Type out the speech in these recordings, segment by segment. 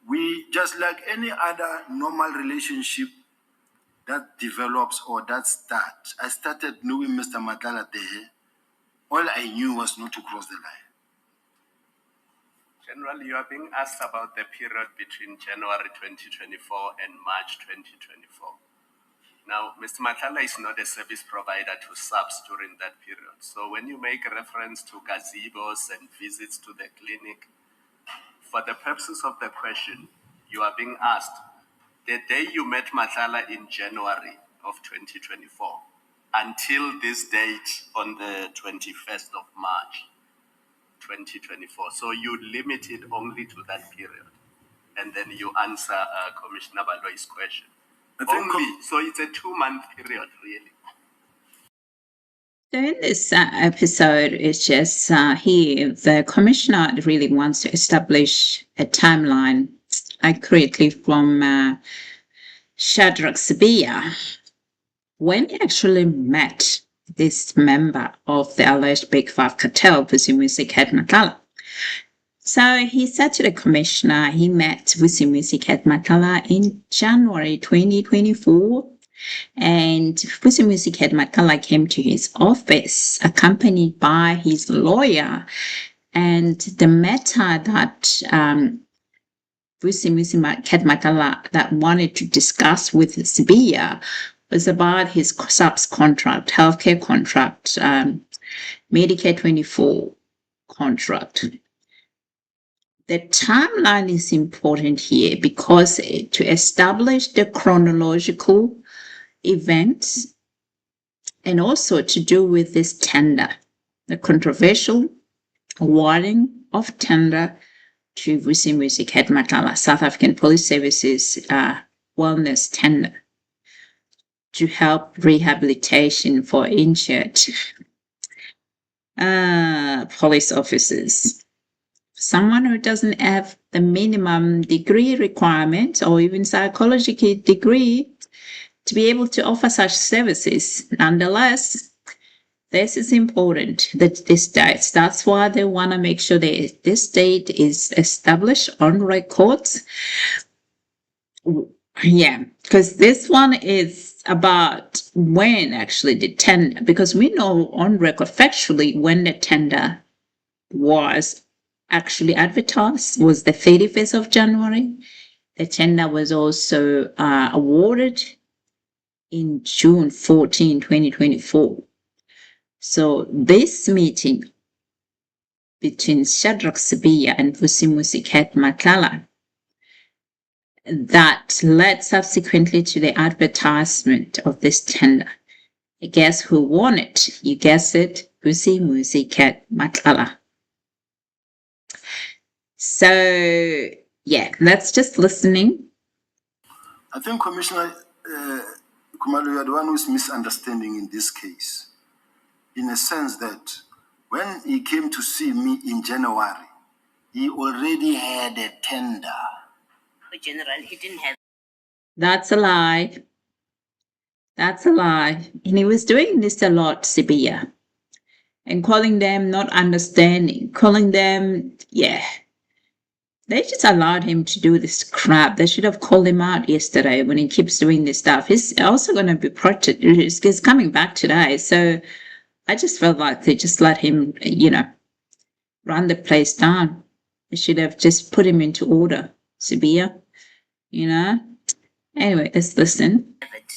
we just like any other normal relationship that develops or that starts. I started knowing Mr. Matlala there. All I knew was not to cross the line. General, you are being asked about the period between January 2024 and March 2024. Now, Mr. Matlala is not a service provider to SAPS during that period. So when you make reference to gazebos and visits to the clinic, for the purposes of the question, you are being asked, the day you met Matlala in January of 2024 until this date on the 21st of March 2024. So you limit it only to that period. And then you answer Commissioner Baloy's question. So it's a 2-month period, really. So in this episode, it's just here, the commissioner really wants to establish a timeline accurately from Shadrach Sibiya when he actually met this member of the alleged Big Five cartel, Vusi Cat Matlala. So he said to the commissioner he met Vusi Cat Matlala in January 2024. And Vusi Cat Matlala came to his office accompanied by his lawyer. And the matter that Vusi Cat Matlala that wanted to discuss with Sibiya was about his SAPS contract, healthcare contract, Medicare 24 contract. The timeline is important here because to establish the chronological events and also to do with this tender, the controversial awarding of tender to Vusi Cat Matlala, South African Police Services wellness tender to help rehabilitation for injured police officers. Someone who doesn't have the minimum degree requirement or even psychological degree to be able to offer such services. Nonetheless, this is important, that this date. That's why they want to make sure that this date is established on records. Yeah, because this one is about when actually the tender, because we know on record factually when the tender was actually advertised was the 31st of January. The tender was also awarded in June 14, 2024. So this meeting between Shadrach Sibiya and Vusi Cat Matlala that led subsequently to the advertisement of this tender. Guess who won it? You guessed it, Vusi Cat Matlala. So, yeah, that's just listening. I think, Commissioner Khumalo, you are the one who's misunderstanding in this case, in a sense that when he came to see me in January, he already had a tender. But General, he didn't have. That's a lie. That's a lie. And he was doing this a lot, Sibiya, and calling them not understanding, calling them, yeah. They just allowed him to do this crap. They should have called him out yesterday when he keeps doing this stuff. He's also going to be protected. He's coming back today. So I just felt like they just let him, run the place down. They should have just put him into order, Sibiya, Anyway, let's listen. But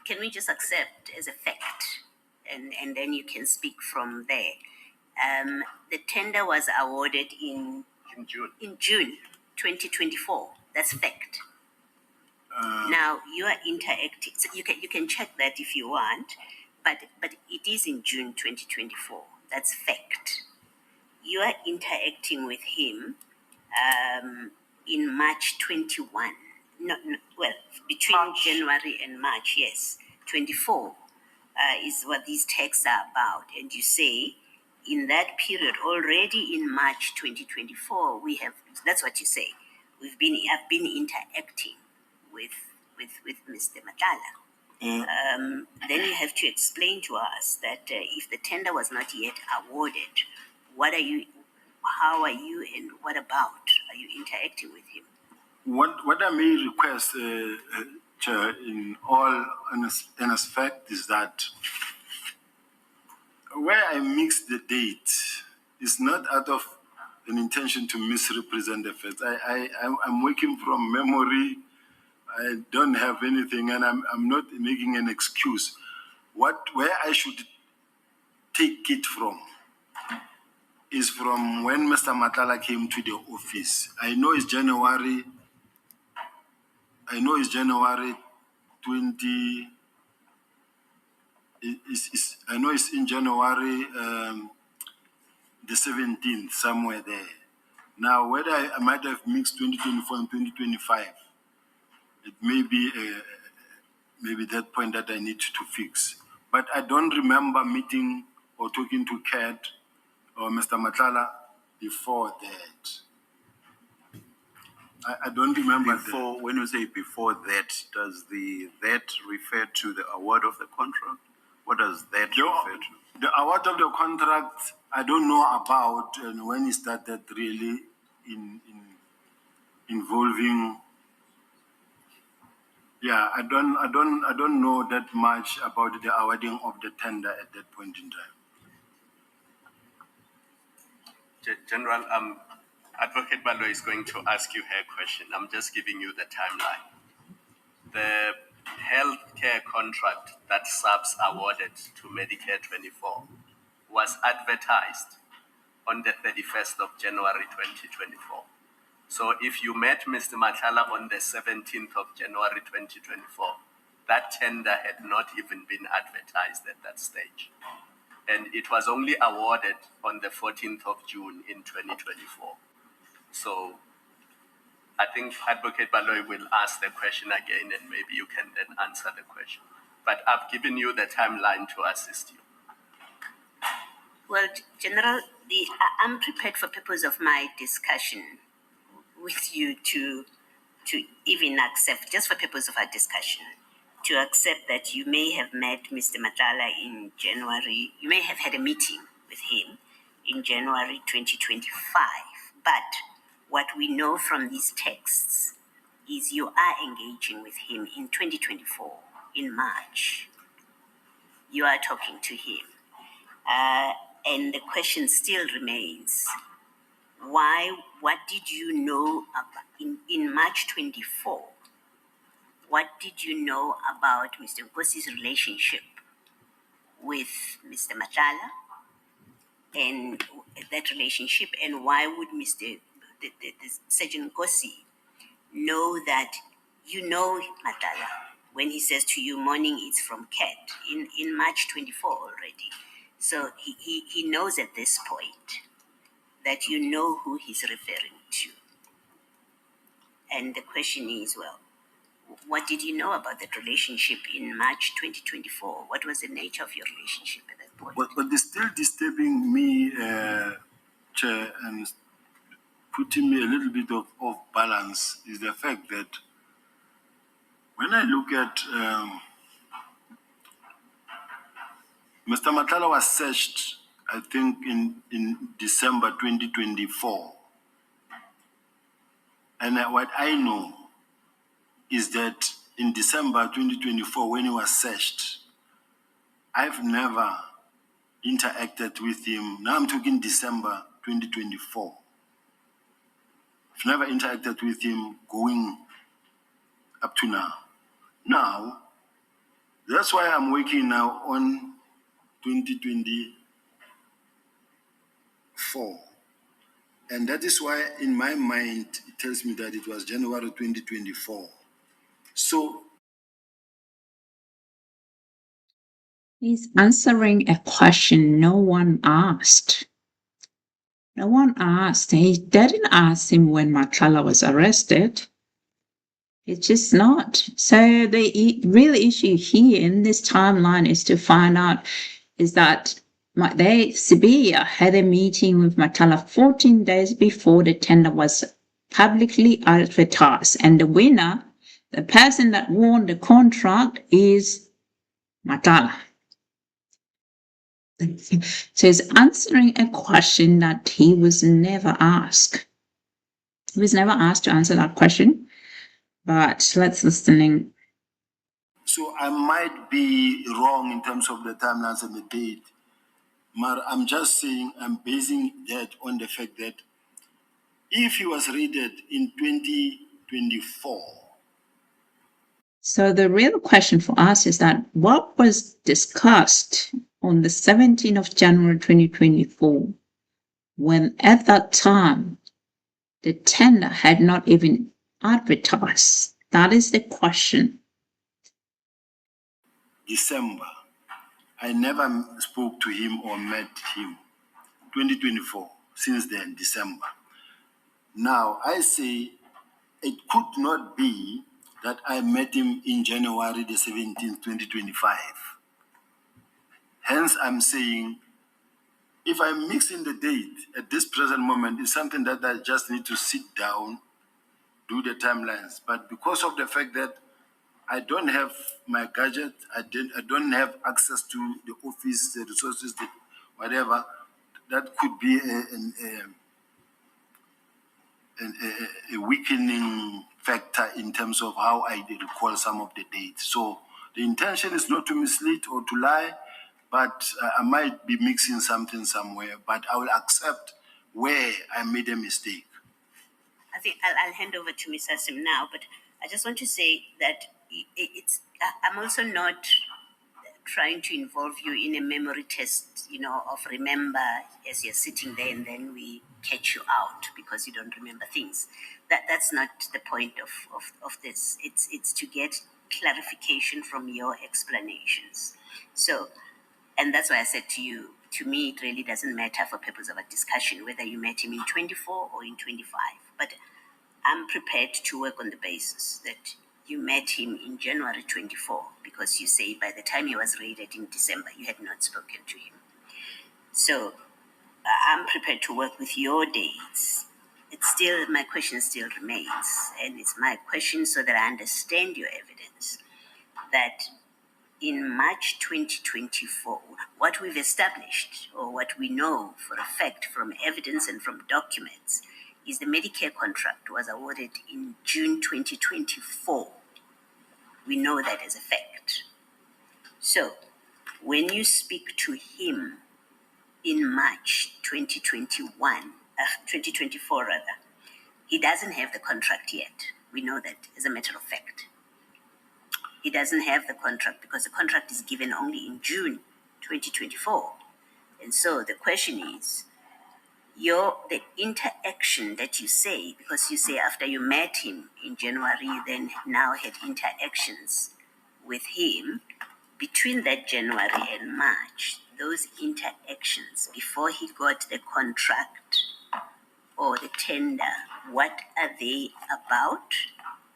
can we just accept as a fact, and then you can speak from there. The tender was awarded in June 2024. That's fact. Now you are interacting, so you can check that if you want, but it is in June 2024. That's fact. You are interacting with him in March 21. Between March. January and March, yes, 24 is what these texts are about, and you say. In that period, already in March 2024, that's what you say. I've been interacting with Mr. Matlala. Then you have to explain to us that if the tender was not yet awarded, how are you and what about? Are you interacting with him? What I may request, Chair, in all honest fact, is that where I mix the date is not out of an intention to misrepresent the facts. I'm working from memory. I don't have anything, and I'm not making an excuse. Where I should take it from is from when Mr. Matlala came to the office. I know it's January 20. I know it's in January the 17th, somewhere there. Now, whether I might have mixed 2024 and 2025, it may be maybe that point that I need to fix. But I don't remember meeting or talking to Kat or Mr. Matlala before that. I don't remember Before, when you say before that, does that refer to the award of the contract? What does that refer to? The award of the contract, I don't know about when it started really involving. Yeah, I don't know that much about the awarding of the tender at that point in time. General, Advocate Balo is going to ask you her question. I'm just giving you the timeline. The healthcare contract that SAPS awarded to Medicare 24 was advertised on the 31st of January 2024. So if you met Mr. Matlala on the 17th of January 2024, that tender had not even been advertised at that stage. And it was only awarded on the 14th of June in 2024. So I think Advocate Baloy will ask the question again, and maybe you can then answer the question. But I've given you the timeline to assist you. Well, General, I'm prepared for purpose of my discussion with you to even accept, just for purpose of our discussion, to accept that you may have met Mr. Matlala in January, you may have had a meeting with him in January 2025, but what we know from these texts is you are engaging with him in 2024, in March. You are talking to him. And the question still remains, what did you know about, in March 24, what did you know about Mr. Nkosi's relationship with Mr. Matlala and that relationship, and why would the Sergeant Nkosi know that you know Matlala when he says to you, morning it's from Kat, in March 24 already? So he knows at this point that you know who he's referring to. And the question is, well, what did you know about that relationship in March 2024? What was the nature of your relationship at that point? What is still disturbing me, Chair, and putting me a little bit off balance is the fact that when I look at Mr. Matlala was searched, I think, in December 2024. And what I know is that in December 2024, when he was searched, I've never interacted with him. Now I'm talking December 2024. I've never interacted with him going up to now. Now, that's why I'm working now on 2024. And that is why in my mind, it tells me that it was January 2024. So He's answering a question no one asked. No one asked. He didn't ask him when Matlala was arrested. It's just not. So the real issue here in this timeline is to find out is that Sibiya had a meeting with Matlala 14 days before the tender was publicly advertised. And the winner, the person that won the contract, is Matlala. So he's answering a question that he was never asked. He was never asked to answer that question, but let's listen in. So I might be wrong in terms of the timelines and the date. But I'm just saying, I'm basing that on the fact that if he was raided in 2024, So the real question for us is that what was discussed on the 17th of January 2024, when at that time the tender had not even advertised? That is the question. December, I never spoke to him or met him. 2024, since then, December. Now, I say it could not be that I met him in January the 17th, 2025. Hence, I'm saying if I'm mixing the date at this present moment, it's something that I just need to sit down, do the timelines. But because of the fact that I don't have my gadget, I don't have access to the office, the resources, whatever, that could be a weakening factor in terms of how I recall some of the dates. So the intention is not to mislead or to lie, but I might be mixing something somewhere, but I will accept where I made a mistake. I think I'll hand over to Ms. Asim now, but I just want to say that I'm also not trying to involve you in a memory test, of remember as you're sitting there and then we catch you out because you don't remember things. That's not the point of this. It's to get clarification from your explanations. So, and that's why I said to me, it really doesn't matter for purpose of a discussion whether you met him in 24 or in 25. But I'm prepared to work on the basis that you met him in January 24 because you say by the time he was raided in December, you had not spoken to him. So I'm prepared to work with your dates. My question still remains, and it's my question so that I understand your evidence, that in March 2024, what we've established or what we know for a fact from evidence and from documents is the Medicare contract was awarded in June 2024. We know that as a fact. So when you speak to him in March 2024 rather, he doesn't have the contract yet. We know that as a matter of fact. He doesn't have the contract because the contract is given only in June 2024. And so the question is, the interaction that you say, because you say after you met him in January, you then now had interactions with him between that January and March, those interactions before he got the contract or the tender, what are they about?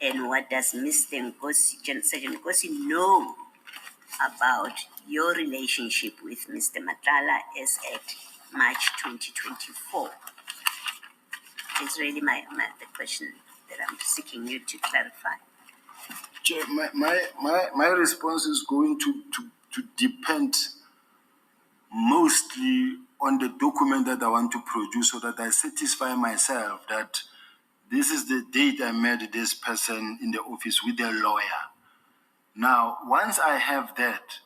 And what does Mr. Sergeant Ngosi know about your relationship with Mr. Matlala as at March 2024? It's really the question that I'm seeking you to clarify. Chair, my response is going to depend mostly on the document that I want to produce so that I satisfy myself that this is the date I met this person in the office with a lawyer. Now, once I have that,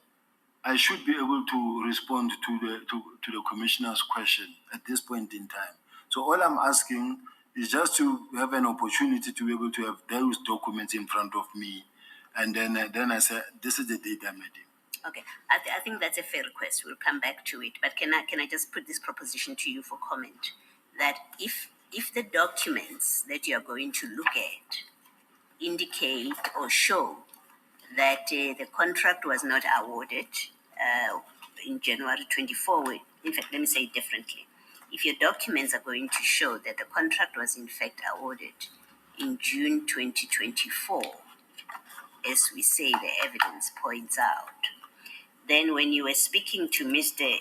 I should be able to respond to the commissioner's question at this point in time. So all I'm asking is just to have an opportunity to be able to have those documents in front of me, and then I say this is the date I met him. Okay, I think that's a fair request. We'll come back to it. But can I just put this proposition to you for comment? That if the documents that you are going to look at indicate or show that the contract was not awarded in January 24, in fact, let me say it differently. If your documents are going to show that the contract was in fact awarded in June 2024, as we say the evidence points out, then when you were speaking to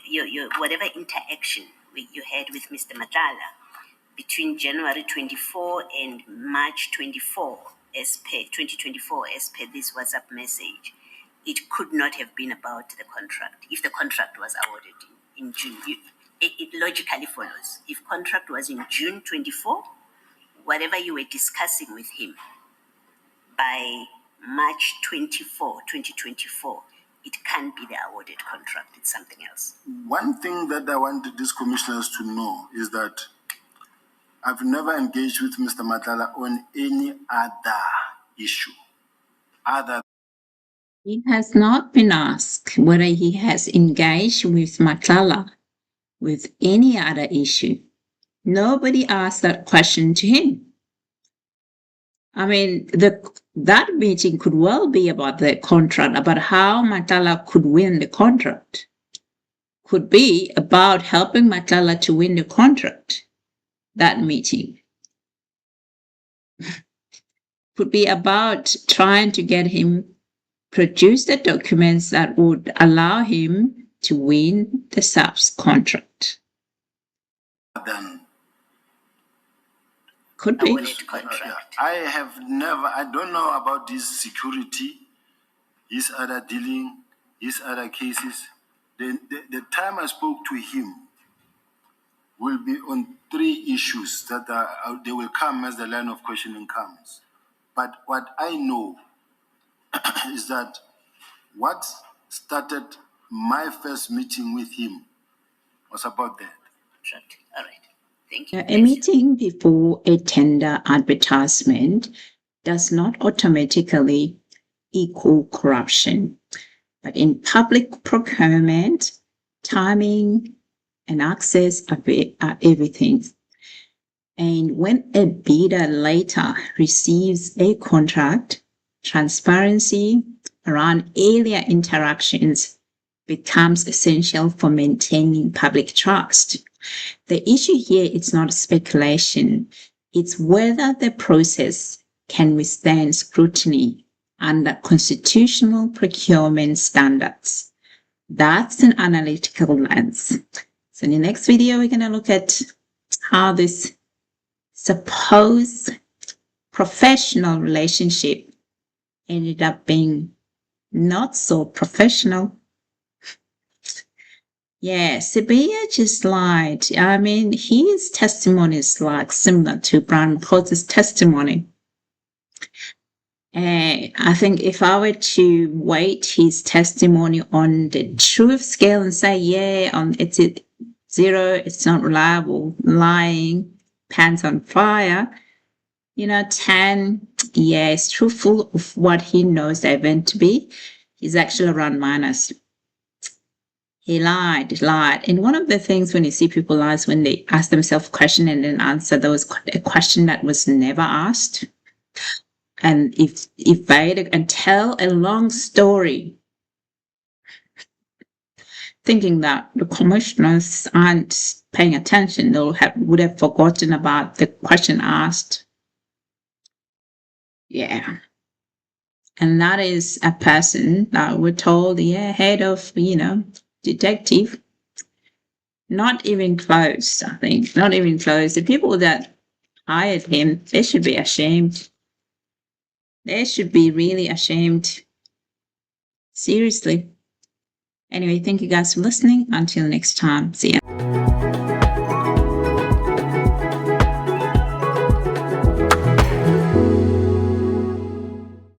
your whatever interaction you had with Mr. Matlala between January 24 and March 24, as per 2024, as per this WhatsApp message, it could not have been about the contract. If the contract was awarded in June, it logically follows. If contract was in June 24, whatever you were discussing with him by March 24, 2024, it can't be the awarded contract, it's something else. One thing that I wanted these commissioners to know is that I've never engaged with Mr. Matlala on any other issue other. He has not been asked whether he has engaged with Matlala with any other issue. Nobody asked that question to him. I mean, that meeting could well be about the contract, about how Matlala could win the contract. Could be about helping Matlala to win the contract. That meeting could be about trying to get him produce the documents that would allow him to win the SAPS contract. Then could be. Contract. I don't know about this security, his other dealing, his other cases. The time I spoke to him will be on 3 issues that they will come as the line of questioning comes. But what I know is that what started my first meeting with him was about that. Right. All right. Thank you. A meeting before a tender advertisement does not automatically equal corruption. But in public procurement, timing and access are everything. And when a bidder later receives a contract, transparency around earlier interactions becomes essential for maintaining public trust. The issue here is not speculation. It's whether the process can withstand scrutiny under constitutional procurement standards. That's an analytical lens. So in the next video, we're going to look at how this supposed professional relationship ended up being not so professional. Yeah, Sibiya just lied. I mean, his testimony is like similar to Brian Coates' testimony. I think if I were to weight his testimony on the truth scale and say, yeah, it's 0, it's not reliable, lying, pants on fire, 10, yeah, it's truthful of what he knows the event to be. He's actually around minus. He lied. And one of the things when you see people lie is when they ask themselves a question and then answer a question that was never asked. And if they and tell a long story, thinking that the commissioners aren't paying attention, would have forgotten about the question asked. Yeah. And that is a person that we're told, head of, detective. Not even close, I think. Not even close. The people that hired him, they should be ashamed. They should be really ashamed. Seriously. Anyway, thank you guys for listening. Until next time. See ya.